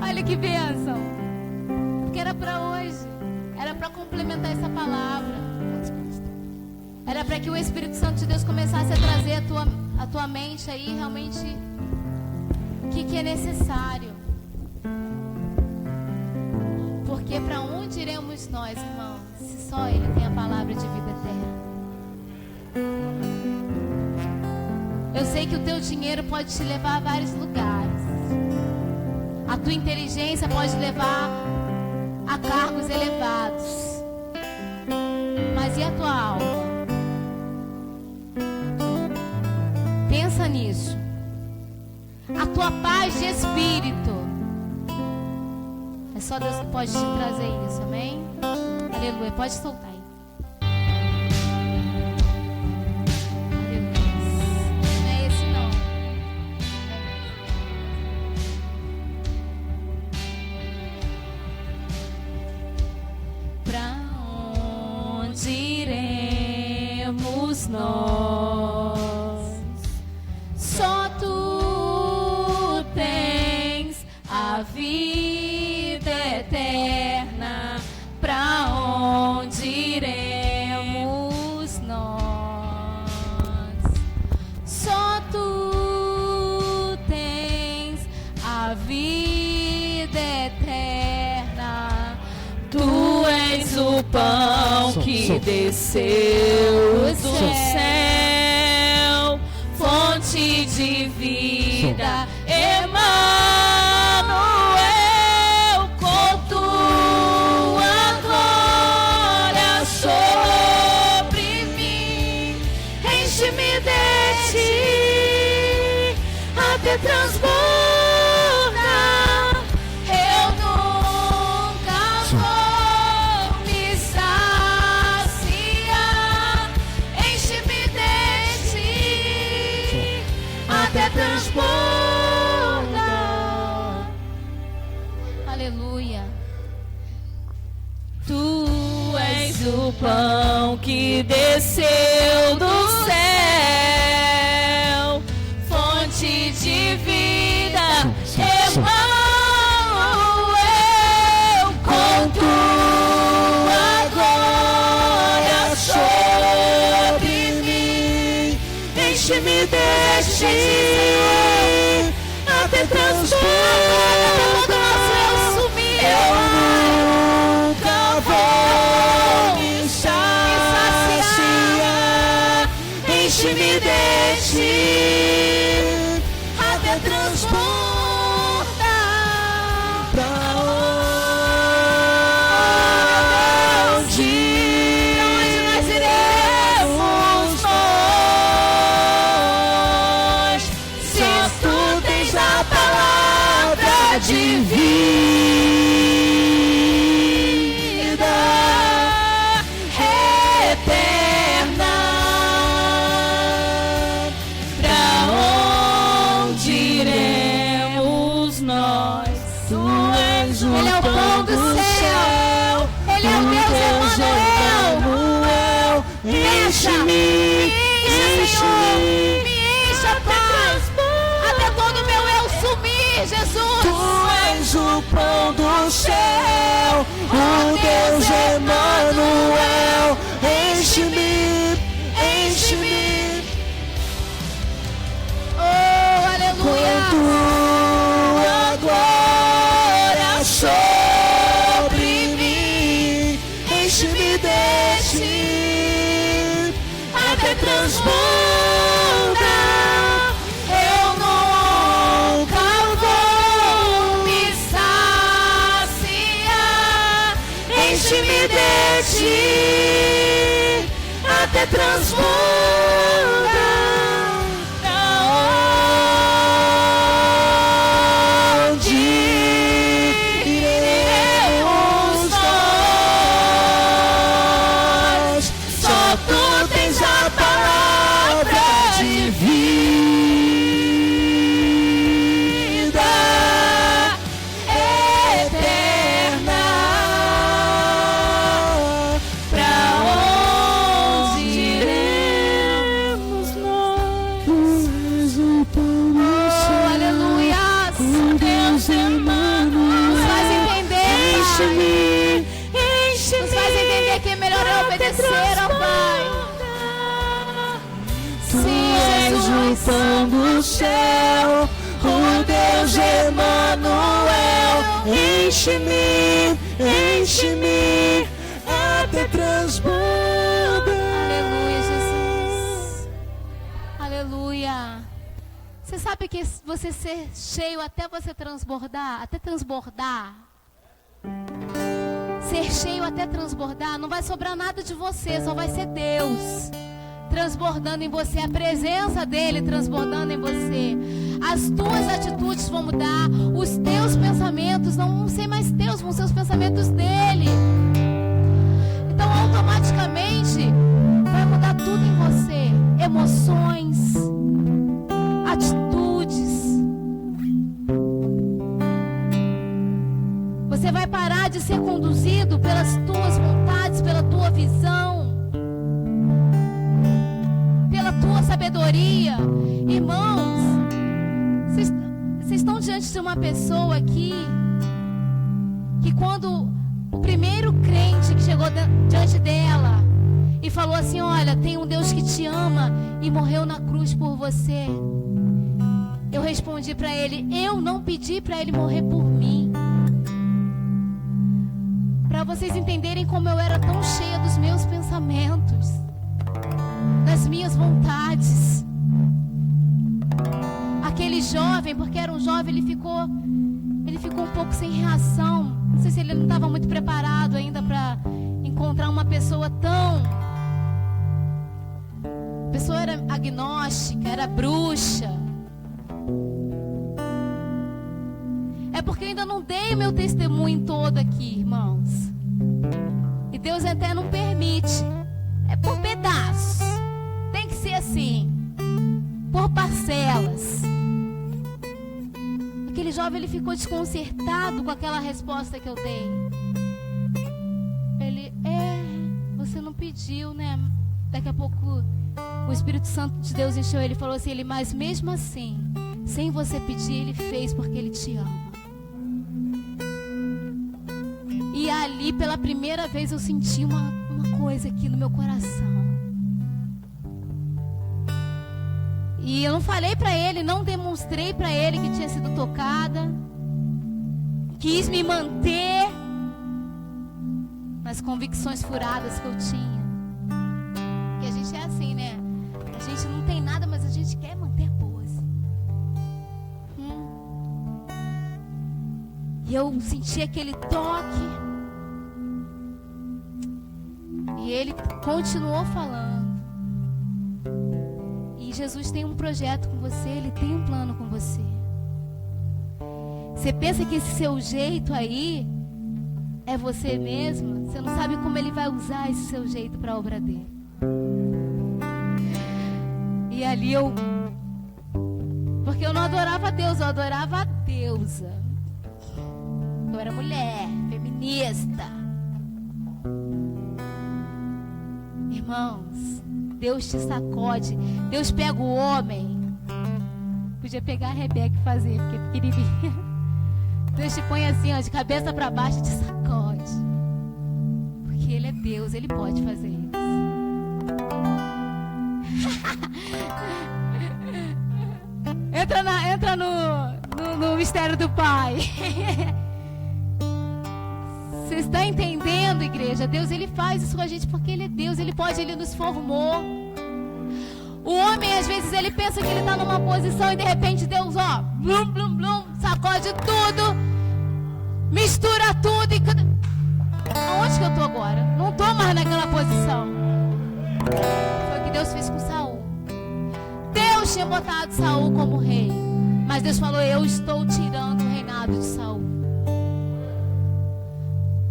Olha que bênção. Porque era para hoje. Era para complementar essa palavra. Era para que o Espírito Santo de Deus começasse a trazer a tua mente aí realmente o que é necessário. Porque para onde iremos nós, irmãos, se só Ele tem a palavra de vida eterna? Eu sei que o teu dinheiro pode te levar a vários lugares. A tua inteligência pode levar a cargos elevados. Mas e a tua alma? Pensa nisso. A tua paz de espírito. É só Deus que pode te trazer isso, amém? Aleluia, pode soltar aí. Não é esse não. Pra onde iremos nós? Só tu tens a vida eterna. Pra onde iremos nós? Só tu tens a vida eterna. Tu és o pão que desceu do céu, fonte de vida, Emanuel, com tua glória sobre mim, enche-me de ti até transbordar. Eu nunca vou me saciar. o pão que desceu do céu, fonte de vida, Emmanuel, com tua glória sobre mim, enche-me deste até transbordar. Enche-me de ti até transbordar. Pra onde nós iremos nós? Se tu tens a palavra de vida eterna. Ele é o pão do céu. Ele é o Deus Emmanuel. Enche-me, Senhor. Me encha, Pai. Até todo o meu eu sumir, Jesus. Tu és o pão do céu, o Deus Emmanuel. Enche-me, enche-me. Oh, aleluia. Sobre mim, enche-me de ti até transbordar. Eu nunca vou me saciar. Enche-me de ti até transbordar. Pão do céu, o Deus Emmanuel, enche-me, enche-me até transbordar. Aleluia, Jesus. Aleluia. Você sabe que você ser cheio até você transbordar, ser cheio até transbordar, não vai sobrar nada de você, só vai ser Deus transbordando em você, a presença dele transbordando em você. As tuas atitudes vão mudar, os teus pensamentos não vão ser mais teus, vão ser os pensamentos dele. Então automaticamente vai mudar tudo em você, emoções, atitudes. Você vai parar de ser conduzido pelas tuas vontades, pela tua visão, tua sabedoria. Irmãos, vocês estão diante de uma pessoa aqui que quando o primeiro crente que chegou diante dela e falou assim: olha, tem um Deus que te ama e morreu na cruz por você, eu respondi para ele: eu não pedi para ele morrer por mim. Para vocês entenderem como eu era tão cheia dos meus pensamentos, das minhas vontades. Aquele jovem, porque era um jovem, ele ficou um pouco sem reação. Não sei se ele não estava muito preparado ainda para encontrar uma pessoa tão... A pessoa era agnóstica, era bruxa. É porque eu ainda não dei o meu testemunho todo aqui, irmãos. E Deus até não permite. É por pedaços. Tem que ser assim, por parcelas. Aquele jovem, ele ficou desconcertado com aquela resposta que eu dei. Ele, você não pediu, né? Daqui a pouco o Espírito Santo de Deus encheu ele e falou assim, mas mesmo assim, sem você pedir, ele fez porque ele te ama. E ali, pela primeira vez, eu senti uma coisa aqui no meu coração. E eu não falei pra ele, não demonstrei pra ele que tinha sido tocada. Quis me manter nas convicções furadas que eu tinha. Porque a gente é assim, né? A gente não tem nada, mas a gente quer manter pose. E eu senti aquele toque. E ele continuou falando. E Jesus tem um projeto com você, ele tem um plano com você. Você pensa que esse seu jeito aí é você mesmo? Você não sabe como ele vai usar esse seu jeito para a obra dele. E ali porque eu não adorava Deus, eu adorava a deusa. Eu era mulher, feminista. Irmãos, Deus te sacode. Deus pega o homem. Podia pegar a Rebeca e fazer, porque é pequenininha. Deus te põe assim, ó, de cabeça para baixo e te sacode. Porque Ele é Deus, Ele pode fazer isso. Entra no mistério do Pai. Você está entendendo, igreja? Deus, Ele faz isso com a gente porque Ele é Deus. Ele pode, Ele nos formou. O homem, às vezes, ele pensa que ele está numa posição e de repente Deus, ó, blum, blum, blum, sacode tudo, mistura tudo e... Aonde que eu estou agora? Não estou mais naquela posição. Foi o que Deus fez com Saul. Deus tinha botado Saul como rei, mas Deus falou, eu estou tirando o reinado de Saul.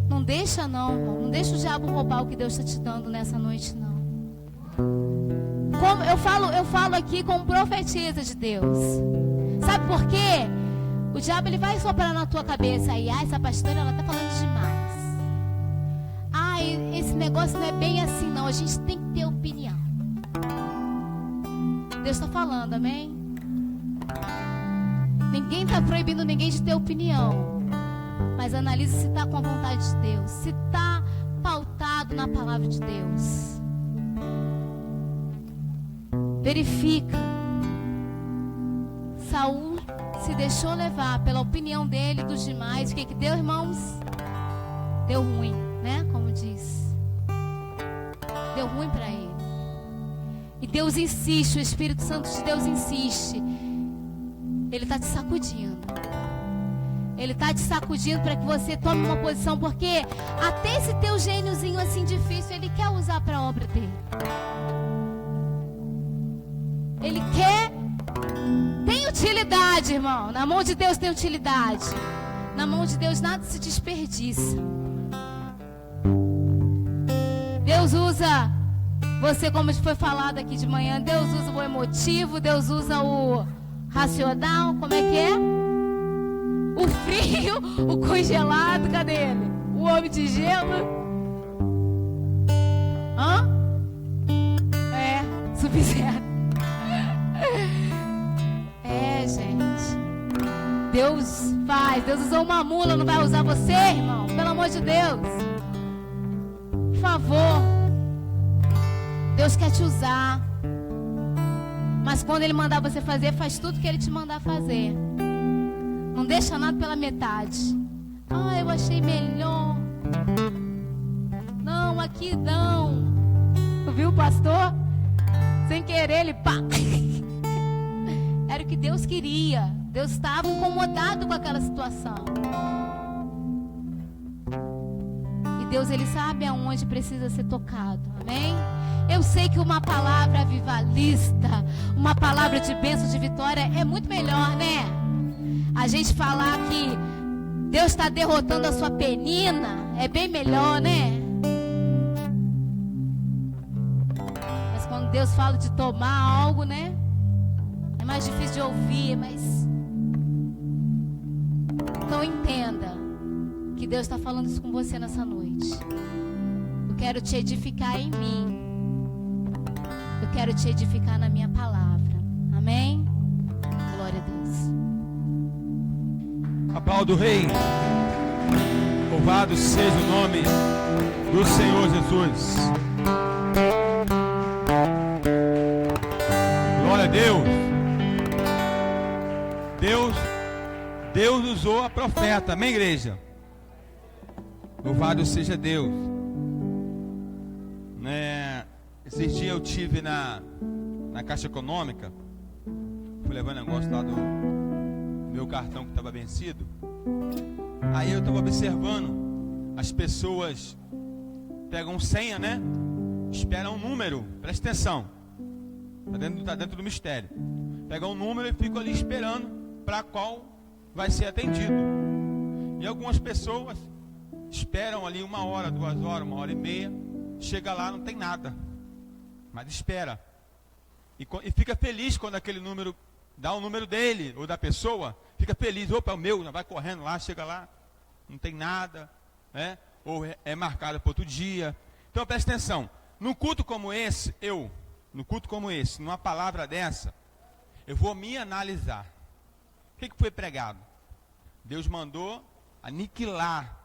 Não deixa não, irmão. Não deixa o diabo roubar o que Deus está te dando nessa noite, não. Como eu falo aqui como profetisa de Deus. Sabe por quê? O diabo, ele vai soprar na tua cabeça aí, essa pastora, ela tá falando demais. Esse negócio não é bem assim, não. A gente tem que ter opinião. Deus está falando, amém? Ninguém está proibindo ninguém de ter opinião. Mas analise se está com a vontade de Deus, se está pautado na palavra de Deus. Verifica. Saul se deixou levar pela opinião dele e dos demais. O que deu, irmãos? Deu ruim, né? Como diz. Deu ruim para ele. E Deus insiste, o Espírito Santo de Deus insiste. Ele está te sacudindo. Ele está te sacudindo para que você tome uma posição, porque até esse teu gêniozinho assim difícil, Ele quer usar para a obra dele. Ele quer. Tem utilidade, irmão. Na mão de Deus tem utilidade. Na mão de Deus nada se desperdiça. Deus usa você, como foi falado aqui de manhã. Deus usa o emotivo, Deus usa o racional. Como é que é? O frio, o congelado, cadê ele? O homem de gelo. Hã? Sub-zero. Gente. Deus faz. Deus usou uma mula, não vai usar você, irmão? Pelo amor de Deus. Por favor. Deus quer te usar. Mas quando Ele mandar você fazer, faz tudo que Ele te mandar fazer. Não deixa nada pela metade. Eu achei melhor. Não, aqui não. Viu, pastor? Sem querer, ele pá. Era o que Deus queria. Deus estava incomodado com aquela situação. E Deus, Ele sabe aonde precisa ser tocado. Amém? Eu sei que uma palavra avivalista, uma palavra de bênção, de vitória, é muito melhor, né? A gente falar que Deus está derrotando a sua penina, é bem melhor, né? Mas quando Deus fala de tomar algo, né? É mais difícil de ouvir, mas... Então entenda que Deus está falando isso com você nessa noite. O quero te edificar em mim. Eu quero te edificar na minha palavra. Amém? Glória a Deus. Aplauda o Rei. Louvado seja o nome do Senhor Jesus. Glória a Deus. Deus usou a profeta. Amém, igreja? Louvado seja Deus. Esses dias eu tive na Caixa Econômica. Fui levando negócio lá do meu cartão que estava vencido. Aí eu estava observando as pessoas pegam senha, né? Esperam um número. Presta atenção. Está dentro do mistério. Pegam um número e ficam ali esperando para qual vai ser atendido. E algumas pessoas esperam ali 1 hora, 2 horas, 1h30. Chega lá, não tem nada. Mas espera. E fica feliz quando aquele número dá o número dele ou da pessoa. Fica feliz. Opa, é o meu. Vai correndo lá, chega lá. Não tem nada. Né? Ou é marcado para outro dia. Então presta atenção. Num culto como esse, numa palavra dessa, eu vou me analisar. O que foi pregado? Deus mandou aniquilar.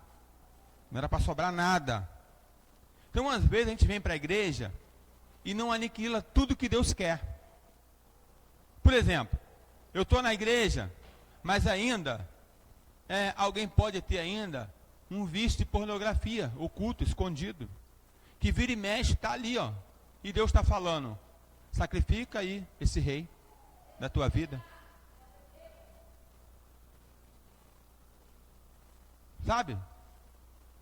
Não era para sobrar nada. Então, às vezes, a gente vem para a igreja e não aniquila tudo que Deus quer. Por exemplo, eu estou na igreja, mas ainda, alguém pode ter ainda um vício de pornografia, oculto, escondido, que vira e mexe, está ali, ó. E Deus está falando, sacrifica aí esse rei da tua vida. Sabe?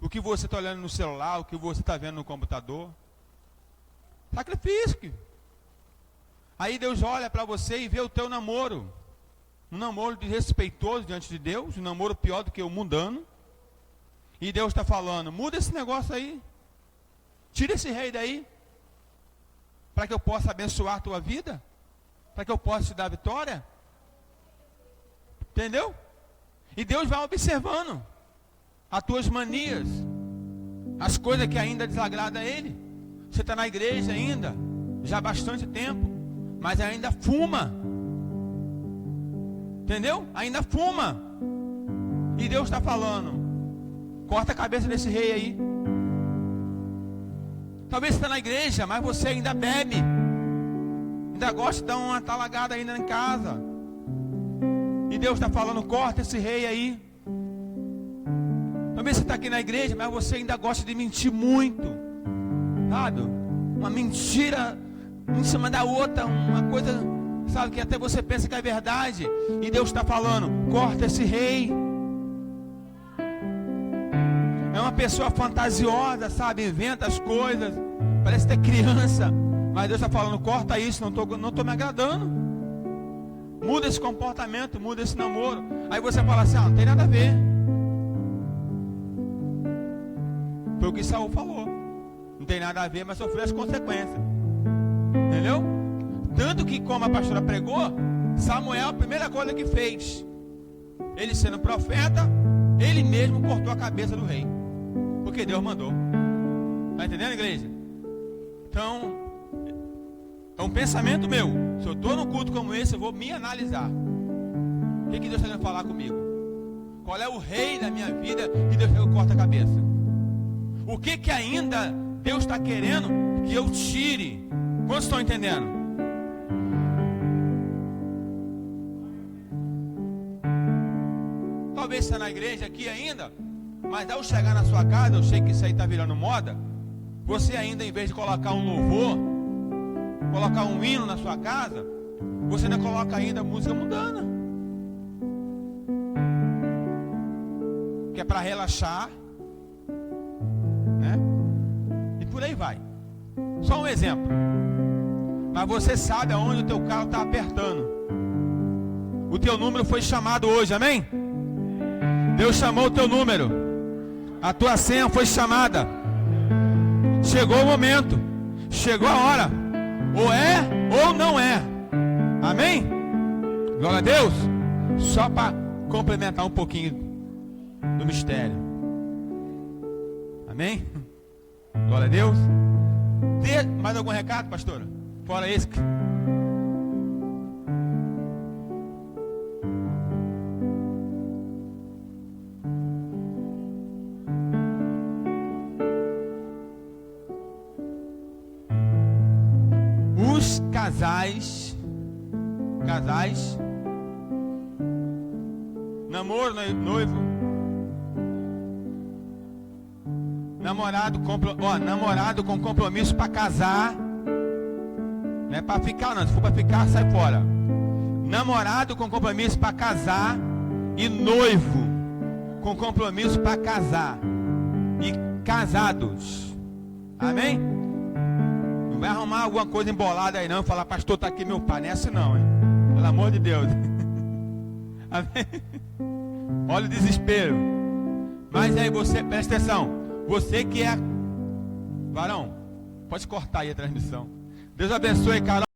O que você está olhando no celular, o que você está vendo no computador. Sacrifício. Aí Deus olha para você e vê o teu namoro. Um namoro desrespeitoso diante de Deus, um namoro pior do que o mundano. E Deus está falando, muda esse negócio aí. Tira esse rei daí. Para que eu possa abençoar a tua vida. Para que eu possa te dar vitória. Entendeu? E Deus vai observando as tuas manias, as coisas que ainda desagradam a Ele. Você está na igreja ainda, já há bastante tempo, mas ainda fuma. Entendeu? Ainda fuma. E Deus está falando, corta a cabeça desse rei aí. Talvez você está na igreja, mas você ainda bebe, ainda gosta de dar uma talagada ainda em casa. E Deus está falando, corta esse rei aí. Talvez você está aqui na igreja, mas você ainda gosta de mentir muito. Sabe? Uma mentira em cima da outra, uma coisa, sabe, que até você pensa que é verdade. E Deus está falando, corta esse rei. É uma pessoa fantasiosa, sabe? Inventa as coisas, parece que é criança. Mas Deus está falando, corta isso, não estou me agradando. Muda esse comportamento, muda esse namoro. Aí você fala assim, não tem nada a ver. Foi o que Saul falou. Não tem nada a ver, mas sofreu as consequências. Entendeu? Tanto que, como a pastora pregou, Samuel, a primeira coisa que fez, ele sendo profeta, ele mesmo cortou a cabeça do rei. Porque Deus mandou. Está entendendo, igreja? Então, é um pensamento meu. Se eu estou num culto como esse, eu vou me analisar. O que Deus está querendo falar comigo? Qual é o rei da minha vida que Deus quer que eu corte a cabeça? O que ainda Deus está querendo que eu tire? Quantos estão entendendo? Talvez você está na igreja aqui ainda, mas ao chegar na sua casa, eu sei que isso aí está virando moda. Você ainda, em vez de colocar um louvor, colocar um hino na sua casa, você ainda coloca ainda música mundana, que é para relaxar, né? E por aí vai. Só um exemplo. Mas você sabe aonde o teu carro está apertando. O teu número foi chamado hoje, amém? Deus chamou o teu número. A tua senha foi chamada. Chegou o momento. Chegou a hora. Ou é ou não é. Amém? Glória a Deus. Só para complementar um pouquinho do mistério. Amém? Glória a Deus. Mais algum recado, pastora? Fora esse. Os casais, namoro, noivo, namorado com compromisso para casar, não é para ficar não, se for para ficar, sai fora. Namorado com compromisso para casar e noivo com compromisso para casar e casados, amém? Não vai arrumar alguma coisa embolada aí não, falar, pastor, tá aqui meu pai, não é assim não, hein? Pelo amor de Deus. Amém? Olha o desespero. Mas aí você, presta atenção, você que é varão, pode cortar aí a transmissão. Deus abençoe, Carol.